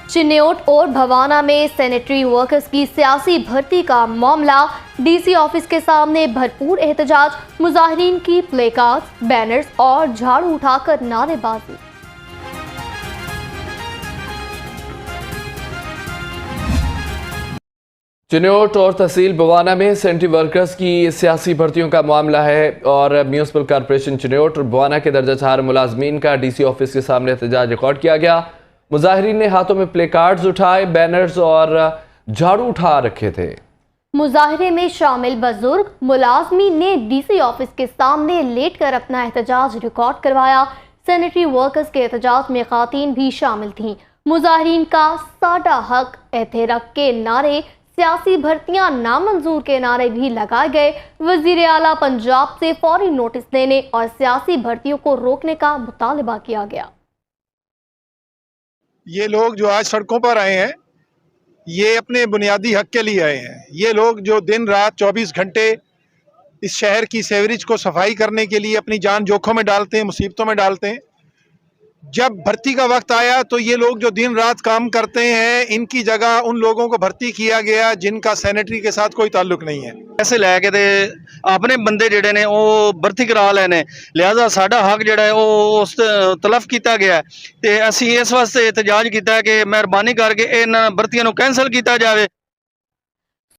चिन्योट और भवाना में sanitary workers की सियासी भर्ती का मामला, डीसी ऑफिस के सामने भरपूर एहतजाज, मुजाहिरीन की प्लेकार्ड्स, बैनर्स और झाड़ू उठाकर नारेबाजी। चिन्योट और तहसील भवाना में सैनिटरी वर्कर्स की सियासी भर्तियों का मामला है और म्यूनिसिपल कॉर्पोरेशन चिन्योट और भवाना के दर्जा 4 मुलाजमीन का डीसी ऑफिस के सामने एहतजाज रिकॉर्ड किया गया। मुजाहिरीन ने हाथों में प्लेकार्ड्स उठाए, बैनर्स और झाड़ू उठा रखे थे। मुजाहिरे में शामिल बुजुर्ग मुलाजमीन ने डीसी ऑफिस के सामने लेटकर अपना एहतजाज रिकॉर्ड करवाया। सैनिटरी वर्कर्स के एहतजाज में खातीन भी शामिल थीं। मुजाहिरीन का साडा हक एहतराक के नारे, सियासी भर्तियां नामंजूर के नारे भी लगाए गए। वजीर आला पंजाब से फौरी नोटिस देने और सियासी भर्तियों को रोकने का मुतालबा किया गया। ये लोग जो आज सड़कों पर आए हैं, ये अपने बुनियादी हक के लिए आए हैं। ये लोग जो दिन रात 24 घंटे इस शहर की सेवरेज को सफाई करने के लिए अपनी जान जोखों में डालते हैं, मुसीबतों में डालते हैं। जब भर्ती का वक्त आया तो ये लोग जो दिन रात काम करते हैं, इनकी जगह उन लोगों को भर्ती किया गया जिनका सैनिटरी के साथ कोई ताल्लुक नहीं है। ऐसे लैके ते अपने बंदे जिहड़े ने वो भर्ती करा ले ने, लिहाजा साडा हक जिहड़ा है वो उस तलफ किया गया ते असीं इस वास्ते एहतजाज किया कि मेहरबानी करके इन भर्तियों को कैंसल किया जाए।